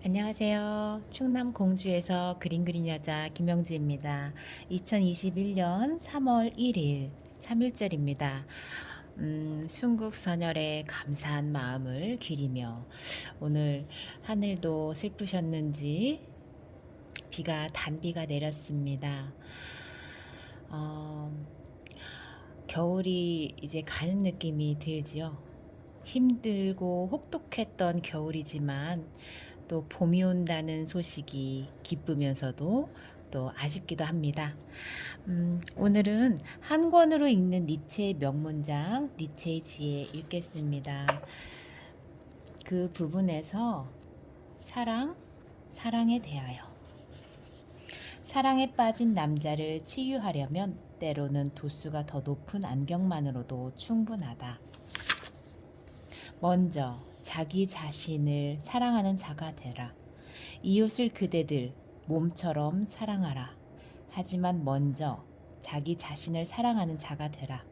안녕하세요. 충남 공주에서 그림 그린 여자 김영주입니다. 2021년 3월 1일 3일절입니다. 순국선열에 감사한 마음을 기리며 오늘 하늘도 슬프셨는지 비가 단비가 내렸습니다. 어, 겨울이 이제 가는 느낌이 들지요. 힘들고 혹독했던 겨울이지만 또 봄이 온다는 소식이 기쁘면서도 또 아쉽기도 합니다. 오늘은 한 권으로 읽는 니체의 명문장, 니체의 지혜 읽겠습니다. 그 부분에서 사랑에 대하여. 사랑에 빠진 남자를 치유하려면 때로는 도수가 더 높은 안경만으로도 충분하다. 먼저 자기 자신을 사랑하는 자가 되라. 이웃을 그대들 몸처럼 사랑하라. 하지만 먼저 자기 자신을 사랑하는 자가 되라.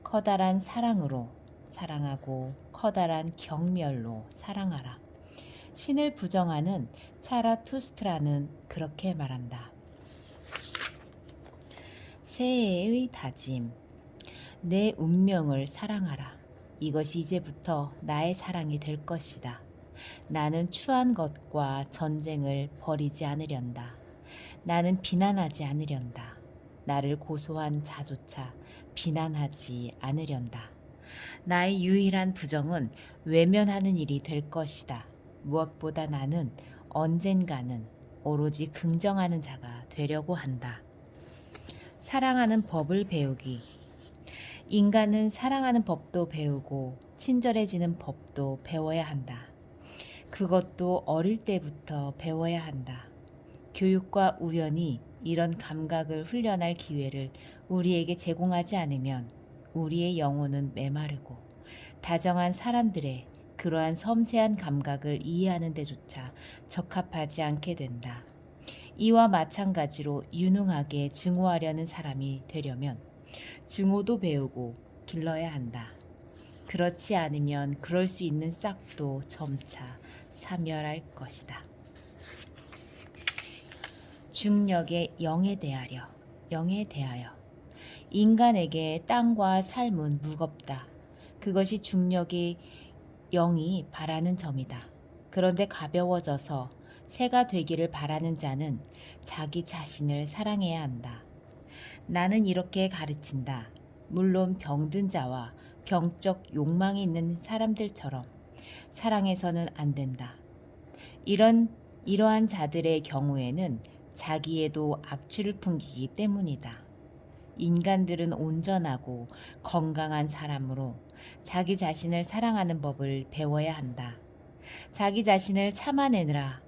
커다란 사랑으로 사랑하고 커다란 경멸로 사랑하라. 신을 부정하는 차라투스트라는 그렇게 말한다. 새해의 다짐. 내 운명을 사랑하라. 이것이 이제부터 나의 사랑이 될 것이다. 나는 추한 것과 전쟁을 벌이지 않으련다. 나는 비난하지 않으련다. 나를 고소한 자조차 비난하지 않으련다. 나의 유일한 부정은 외면하는 일이 될 것이다. 무엇보다 나는 언젠가는 오로지 긍정하는 자가 되려고 한다. 사랑하는 법을 배우기. 인간은 사랑하는 법도 배우고 친절해지는 법도 배워야 한다. 그것도 어릴 때부터 배워야 한다. 교육과 우연이 이런 감각을 훈련할 기회를 우리에게 제공하지 않으면 우리의 영혼은 메마르고 다정한 사람들의 그러한 섬세한 감각을 이해하는 데조차 적합하지 않게 된다. 이와 마찬가지로 유능하게 증오하려는 사람이 되려면 증오도 배우고 길러야 한다. 그렇지 않으면 그럴 수 있는 싹도 점차 사멸할 것이다. 중력의 영에 대하여 인간에게 땅과 삶은 무겁다. 그것이 중력의 영이 바라는 점이다. 그런데 가벼워져서 새가 되기를 바라는 자는 자기 자신을 사랑해야 한다. 나는 이렇게 가르친다. 물론 병든 자와 병적 욕망이 있는 사람들처럼 사랑해서는 안 된다. 이러한 자들의 경우에는 자기에도 악취를 풍기기 때문이다. 인간들은 온전하고 건강한 사람으로 자기 자신을 사랑하는 법을 배워야 한다. 자기 자신을 참아내느라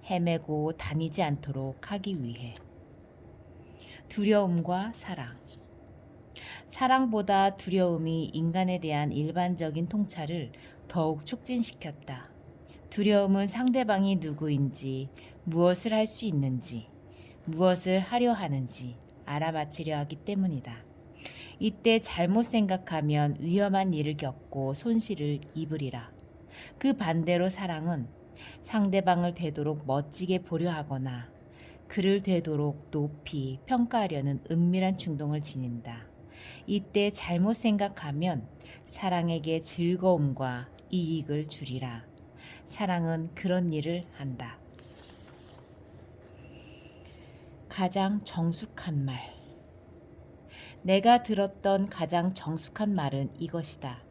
헤매고 다니지 않도록 하기 위해. 두려움과 사랑. 사랑보다 두려움이 인간에 대한 일반적인 통찰을 더욱 촉진시켰다. 두려움은 상대방이 누구인지, 무엇을 할 수 있는지, 무엇을 하려 하는지 알아맞히려 하기 때문이다. 이때 잘못 생각하면 위험한 일을 겪고 손실을 입으리라. 그 반대로 사랑은 상대방을 되도록 멋지게 보려 하거나 그를 되도록 높이 평가하려는 은밀한 충동을 지닌다. 이때 잘못 생각하면 사랑에게 즐거움과 이익을 주리라. 사랑은 그런 일을 한다. 가장 정숙한 말. 내가 들었던 가장 정숙한 말은 이것이다.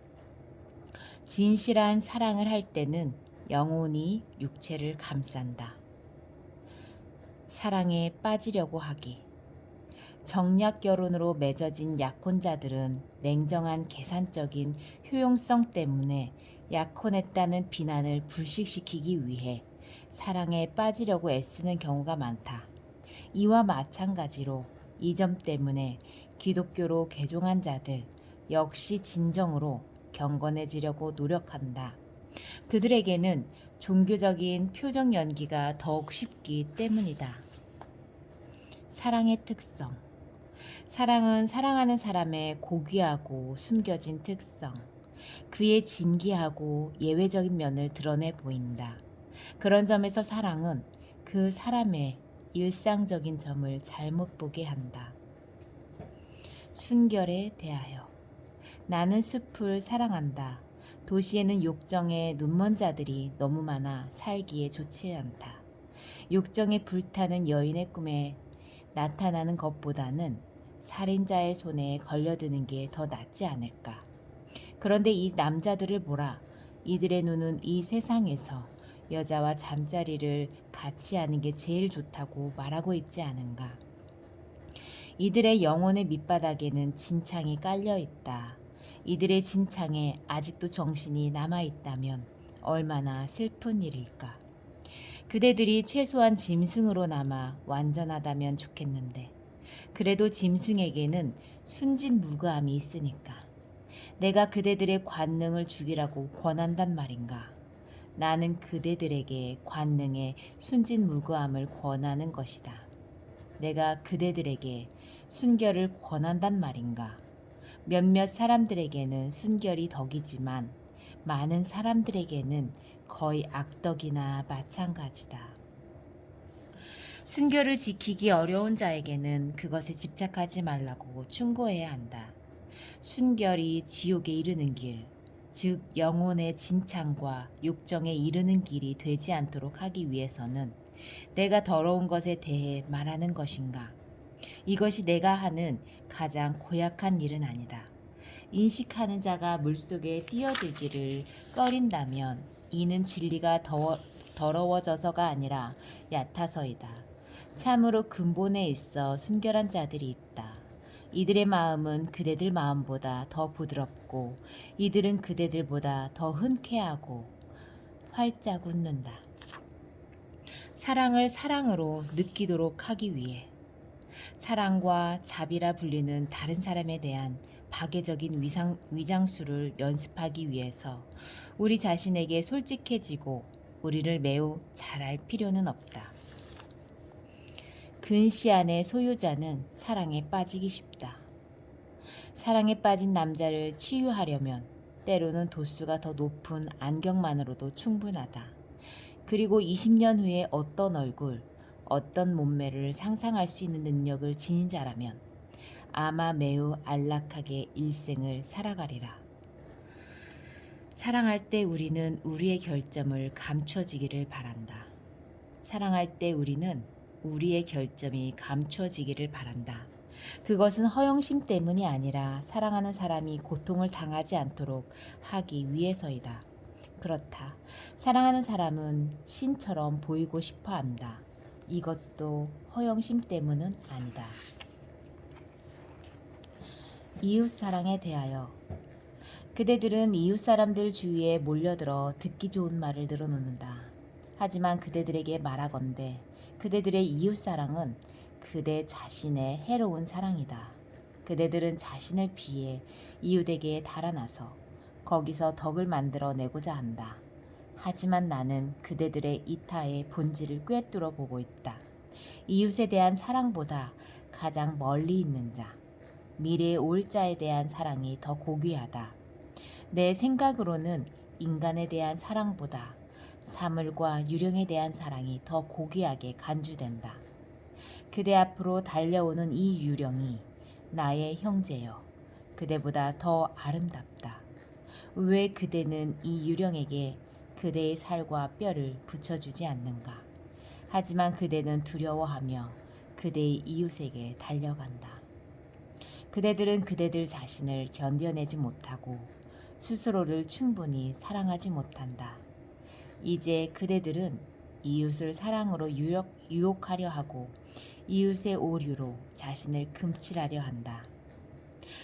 진실한 사랑을 할 때는 영혼이 육체를 감싼다. 사랑에 빠지려고 하기. 정략 결혼으로 맺어진 약혼자들은 냉정한 계산적인 효용성 때문에 약혼했다는 비난을 불식시키기 위해 사랑에 빠지려고 애쓰는 경우가 많다. 이와 마찬가지로 이 점 때문에 기독교로 개종한 자들 역시 진정으로 경건해지려고 노력한다. 그들에게는 종교적인 표정 연기가 더욱 쉽기 때문이다. 사랑의 특성. 사랑은 사랑하는 사람의 고귀하고 숨겨진 특성, 그의 진기하고 예외적인 면을 드러내 보인다. 그런 점에서 사랑은 그 사람의 일상적인 점을 잘못 보게 한다. 순결에 대하여 나는 숲을 사랑한다. 도시에는 욕정에 눈먼 자들이 너무 많아 살기에 좋지 않다. 욕정에 불타는 여인의 꿈에 나타나는 것보다는 살인자의 손에 걸려드는 게 더 낫지 않을까. 그런데 이 남자들을 보라. 이들의 눈은 이 세상에서 여자와 잠자리를 같이 하는 게 제일 좋다고 말하고 있지 않은가. 이들의 영혼의 밑바닥에는 진창이 깔려 있다. 이들의 진창에 아직도 정신이 남아 있다면 얼마나 슬픈 일일까. 그대들이 최소한 짐승으로 남아 완전하다면 좋겠는데, 그래도 짐승에게는 순진무구함이 있으니까 내가 그대들의 관능을 죽이라고 권한단 말인가. 나는 그대들에게 관능의 순진무구함을 권하는 것이다. 내가 그대들에게 순결을 권한단 말인가. 몇몇 사람들에게는 순결이 덕이지만 많은 사람들에게는 거의 악덕이나 마찬가지다. 순결을 지키기 어려운 자에게는 그것에 집착하지 말라고 충고해야 한다. 순결이 지옥에 이르는 길, 즉 영혼의 진창과 욕정에 이르는 길이 되지 않도록 하기 위해서는 내가 더러운 것에 대해 말하는 것인가? 이것이 내가 하는 가장 고약한 일은 아니다. 인식하는 자가 물속에 뛰어들기를 꺼린다면 이는 진리가 더러워져서가 아니라 얕아서이다. 참으로 근본에 있어 순결한 자들이 있다. 이들의 마음은 그대들 마음보다 더 부드럽고 이들은 그대들보다 더 흔쾌하고 활짝 웃는다. 사랑을 사랑으로 느끼도록 하기 위해 사랑과 자비라 불리는 다른 사람에 대한 파괴적인 위장수를 연습하기 위해서 우리 자신에게 솔직해지고 우리를 매우 잘할 필요는 없다. 근시안의 소유자는 사랑에 빠지기 쉽다. 사랑에 빠진 남자를 치유하려면 때로는 도수가 더 높은 안경만으로도 충분하다. 그리고 20년 후에 어떤 얼굴, 어떤 몸매를 상상할 수 있는 능력을 지닌 자라면 아마 매우 안락하게 일생을 살아가리라. 사랑할 때 우리는 우리의 결점을 감춰지기를 바란다. 사랑할 때 우리는 우리의 결점이 감춰지기를 바란다. 그것은 허영심 때문이 아니라 사랑하는 사람이 고통을 당하지 않도록 하기 위해서이다. 그렇다. 사랑하는 사람은 신처럼 보이고 싶어 한다. 이것도 허영심 때문은 아니다. 이웃사랑에 대하여 그대들은 이웃사람들 주위에 몰려들어 듣기 좋은 말을 늘어놓는다. 하지만 그대들에게 말하건대 그대들의 이웃사랑은 그대 자신의 해로운 사랑이다. 그대들은 자신을 피해 이웃에게 달아나서 거기서 덕을 만들어내고자 한다. 하지만 나는 그대들의 이타의 본질을 꿰뚫어 보고 있다. 이웃에 대한 사랑보다 가장 멀리 있는 자, 미래에 올 자에 대한 사랑이 더 고귀하다. 내 생각으로는 인간에 대한 사랑보다 사물과 유령에 대한 사랑이 더 고귀하게 간주된다. 그대 앞으로 달려오는 이 유령이 나의 형제여, 그대보다 더 아름답다. 왜 그대는 이 유령에게 그대의 살과 뼈를 붙여주지 않는가? 하지만 그대는 두려워하며 그대의 이웃에게 달려간다. 그대들은 그대들 자신을 견뎌내지 못하고 스스로를 충분히 사랑하지 못한다. 이제 그대들은 이웃을 사랑으로 유혹하려 하고 이웃의 오류로 자신을 금칠하려 한다.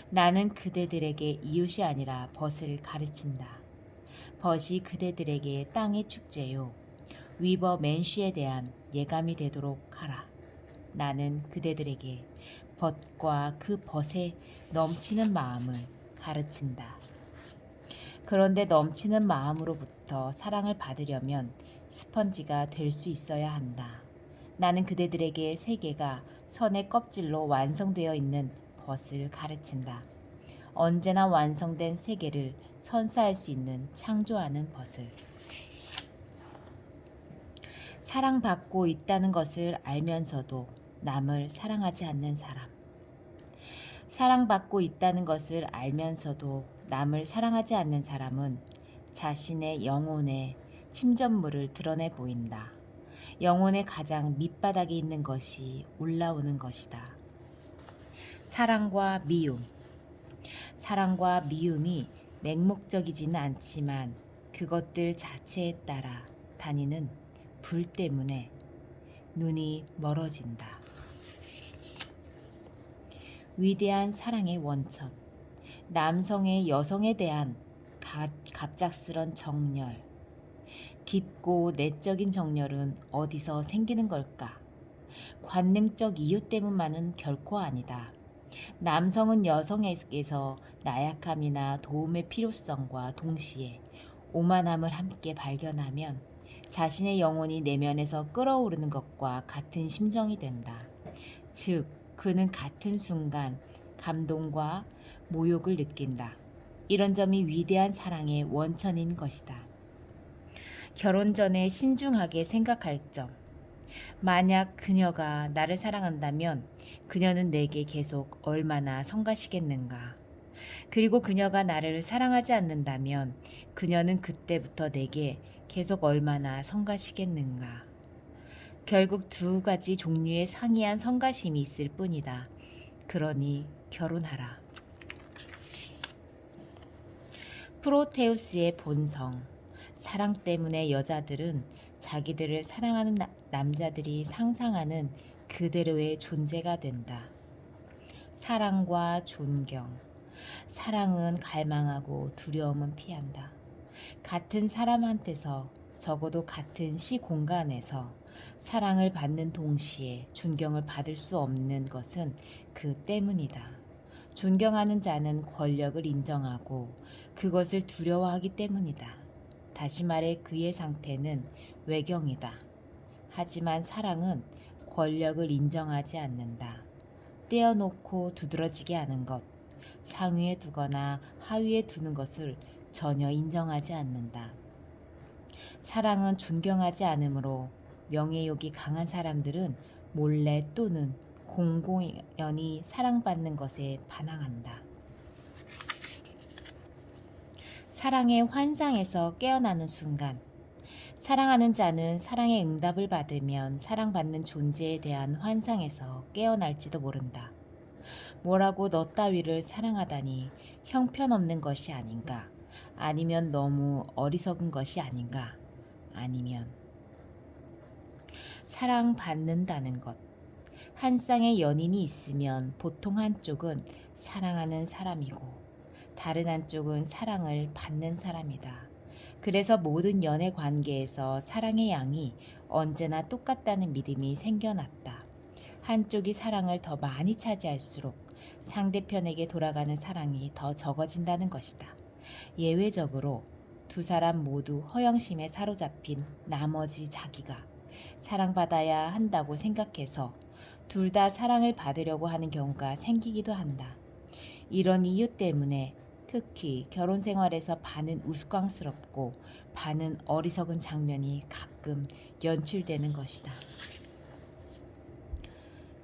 나는 그대들에게 이웃이 아니라 벗을 가르친다. 벗이 그대들에게 땅의 축제요. 위버 맨쉬에 대한 예감이 되도록 하라. 나는 그대들에게 벗과 그 벗에 넘치는 마음을 가르친다. 그런데 넘치는 마음으로부터 사랑을 받으려면 스펀지가 될 수 있어야 한다. 나는 그대들에게 세계가 선의 껍질로 완성되어 있는 벗을 가르친다. 언제나 완성된 세계를 선사할 수 있는 창조하는 벗을. 사랑받고 있다는 것을 알면서도 남을 사랑하지 않는 사람. 사랑받고 있다는 것을 알면서도 남을 사랑하지 않는 사람은 자신의 영혼의 침전물을 드러내 보인다. 영혼의 가장 밑바닥에 있는 것이 올라오는 것이다. 사랑과 미움. 사랑과 미움이 맹목적이지는 않지만 그것들 자체에 따라 다니는 불 때문에 눈이 멀어진다. 위대한 사랑의 원천. 남성의 여성에 대한 갑작스런 정열. 깊고 내적인 정열은 어디서 생기는 걸까? 관능적 이유 때문만은 결코 아니다. 남성은 여성에게서 나약함이나 도움의 필요성과 동시에 오만함을 함께 발견하면 자신의 영혼이 내면에서 끓어오르는 것과 같은 심정이 된다. 즉, 그는 같은 순간 감동과 모욕을 느낀다. 이런 점이 위대한 사랑의 원천인 것이다. 결혼 전에 신중하게 생각할 점. 만약 그녀가 나를 사랑한다면 그녀는 내게 계속 얼마나 성가시겠는가. 그리고 그녀가 나를 사랑하지 않는다면 그녀는 그때부터 내게 계속 얼마나 성가시겠는가. 결국 두 가지 종류의 상이한 성가심이 있을 뿐이다. 그러니 결혼하라. 프로테우스의 본성. 사랑 때문에 여자들은 자기들을 사랑하는 남자들이 상상하는 그대로의 존재가 된다. 사랑과 존경. 사랑은 갈망하고 두려움은 피한다. 같은 사람한테서 적어도 같은 시공간에서 사랑을 받는 동시에 존경을 받을 수 없는 것은 그 때문이다. 존경하는 자는 권력을 인정하고 그것을 두려워하기 때문이다. 다시 말해 그의 상태는 외경이다. 하지만 사랑은 권력을 인정하지 않는다. 떼어놓고 두드러지게 하는 것, 상위에 두거나 하위에 두는 것을 전혀 인정하지 않는다. 사랑은 존경하지 않으므로 명예욕이 강한 사람들은 몰래 또는 공공연히 사랑받는 것에 반항한다. 사랑의 환상에서 깨어나는 순간, 사랑하는 자는 사랑의 응답을 받으면 사랑받는 존재에 대한 환상에서 깨어날지도 모른다. 뭐라고 너 따위를 사랑하다니 형편없는 것이 아닌가? 아니면 너무 어리석은 것이 아닌가? 아니면 사랑받는다는 것. 한 쌍의 연인이 있으면 보통 한쪽은 사랑하는 사람이고 다른 한쪽은 사랑을 받는 사람이다. 그래서 모든 연애 관계에서 사랑의 양이 언제나 똑같다는 믿음이 생겨났다. 한쪽이 사랑을 더 많이 차지할수록 상대편에게 돌아가는 사랑이 더 적어진다는 것이다. 예외적으로 두 사람 모두 허영심에 사로잡힌 나머지 자기가 사랑받아야 한다고 생각해서 둘 다 사랑을 받으려고 하는 경우가 생기기도 한다. 이런 이유 때문에 특히 결혼 생활에서 반은 우스꽝스럽고 반은 어리석은 장면이 가끔 연출되는 것이다.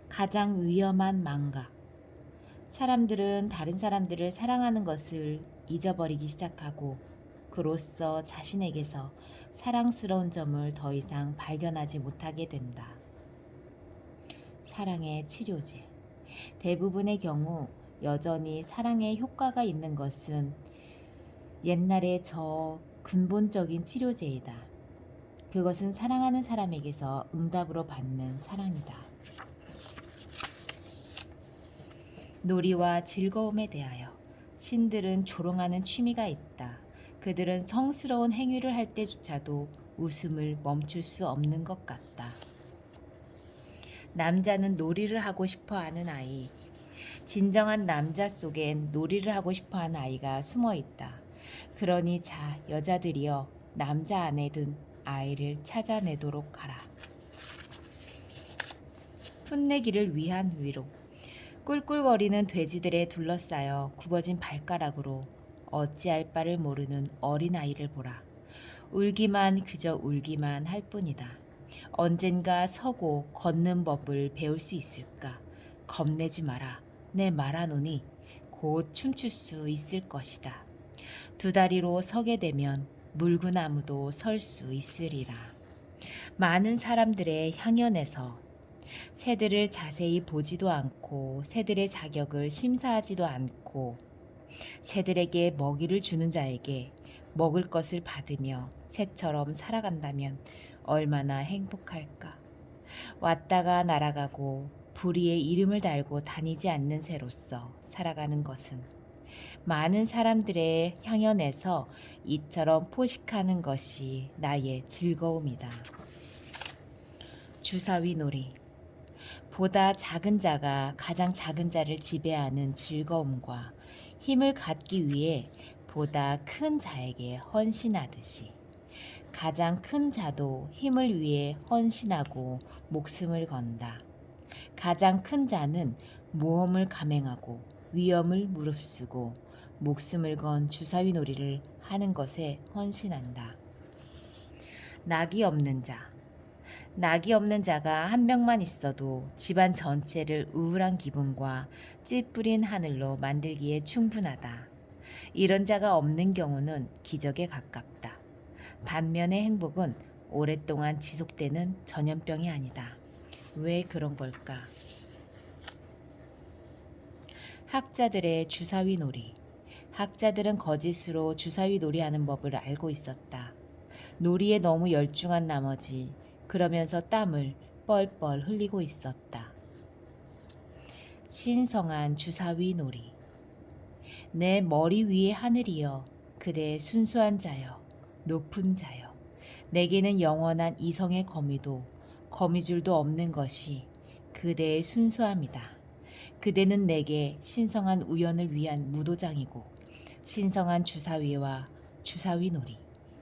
가장 위험한 망각. 사람들은 다른 사람들을 사랑하는 것을 잊어버리기 시작하고 그로써 자신에게서 사랑스러운 점을 더 이상 발견하지 못하게 된다. 사랑의 치료제. 대부분의 경우 여전히 사랑에 효과가 있는 것은 옛날의 저 근본적인 치료제이다. 그것은 사랑하는 사람에게서 응답으로 받는 사랑이다. 놀이와 즐거움에 대하여 신들은 조롱하는 취미가 있다. 그들은 성스러운 행위를 할 때조차도 웃음을 멈출 수 없는 것 같다. 남자는 놀이를 하고 싶어하는 아이. 진정한 남자 속엔 놀이를 하고 싶어하는 아이가 숨어 있다. 그러니 자, 여자들이여, 남자 안에 든 아이를 찾아내도록 하라. 풋내기를 위한 위로. 꿀꿀거리는 돼지들에 둘러싸여 굽어진 발가락으로 어찌할 바를 모르는 어린아이를 보라. 울기만 그저 울기만 할 뿐이다. 언젠가 서고 걷는 법을 배울 수 있을까? 겁내지 마라. 내 말하노니 곧 춤출 수 있을 것이다. 두 다리로 서게 되면 물구나무도 설 수 있으리라. 많은 사람들의 향연에서 새들을 자세히 보지도 않고 새들의 자격을 심사하지도 않고 새들에게 먹이를 주는 자에게 먹을 것을 받으며 새처럼 살아간다면 얼마나 행복할까. 왔다가 날아가고 부리에 이름을 달고 다니지 않는 새로서 살아가는 것은 많은 사람들의 향연에서 이처럼 포식하는 것이 나의 즐거움이다. 주사위 놀이. 보다 작은 자가 가장 작은 자를 지배하는 즐거움과 힘을 갖기 위해 보다 큰 자에게 헌신하듯이 가장 큰 자도 힘을 위해 헌신하고 목숨을 건다. 가장 큰 자는 모험을 감행하고 위험을 무릅쓰고 목숨을 건 주사위 놀이를 하는 것에 헌신한다. 낙이 없는 자. 낙이 없는 자가 한 명만 있어도 집안 전체를 우울한 기분과 찌푸린 하늘로 만들기에 충분하다. 이런 자가 없는 경우는 기적에 가깝다. 반면에 행복은 오랫동안 지속되는 전염병이 아니다. 왜 그런 걸까? 학자들의 주사위 놀이. 학자들은 거짓으로 주사위 놀이하는 법을 알고 있었다. 놀이에 너무 열중한 나머지 그러면서 땀을 뻘뻘 흘리고 있었다. 신성한 주사위 놀이. 내 머리 위의 하늘이여, 그대 순수한 자여, 높은 자여. 내게는 영원한 이성의 거미도 거미줄도 없는 것이 그대의 순수함이다. 그대는 내게 신성한 우연을 위한 무도장이고 신성한 주사위와 주사위 놀이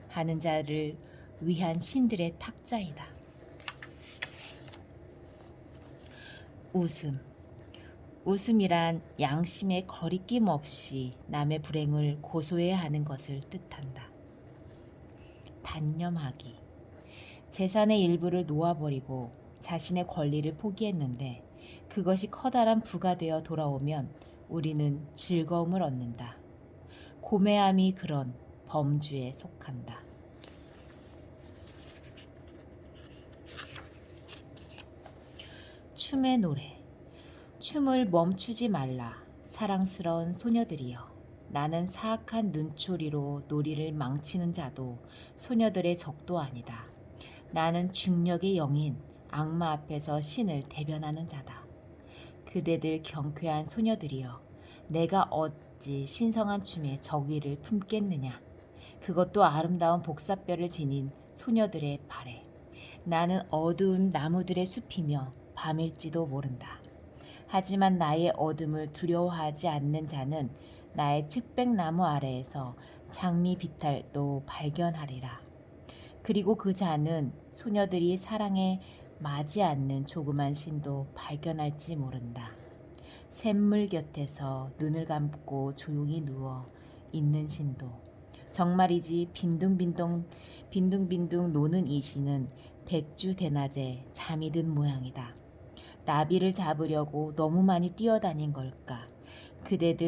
하는 자를 위한 신들의 탁자이다. 웃음. 웃음이란 양심의 거리낌 없이 남의 불행을 고소해야 하는 것을 뜻한다. 단념하기. 재산의 일부를 놓아버리고 자신의 권리를 포기했는데 그것이 커다란 부가 되어 돌아오면 우리는 즐거움을 얻는다. 고매함이 그런 범주에 속한다. 춤의 노래. 춤을 멈추지 말라. 사랑스러운 소녀들이여. 나는 사악한 눈초리로 놀이를 망치는 자도 소녀들의 적도 아니다. 나는 중력의 영인 악마 앞에서 신을 대변하는 자다. 그대들 경쾌한 소녀들이여. 내가 어찌 신성한 춤에 적의를 품겠느냐. 그것도 아름다운 복사뼈를 지닌 소녀들의 발에. 나는 어두운 나무들의 숲이며 밤일지도 모른다. 하지만 나의 어둠을 두려워하지 않는 자는 나의 측백나무 아래에서 장미 비탈도 발견하리라. 그리고 그 자는 소녀들이 사랑에 마지 않는 조그만 신도 발견할지 모른다. 샘물 곁에서 눈을 감고 조용히 누워 있는 신도. 정말이지 빈둥빈둥 노는 이 신은 백주 대낮에 잠이 든 모양이다. 나비를 잡으려고 너무 많이 뛰어다닌 걸까? 그대들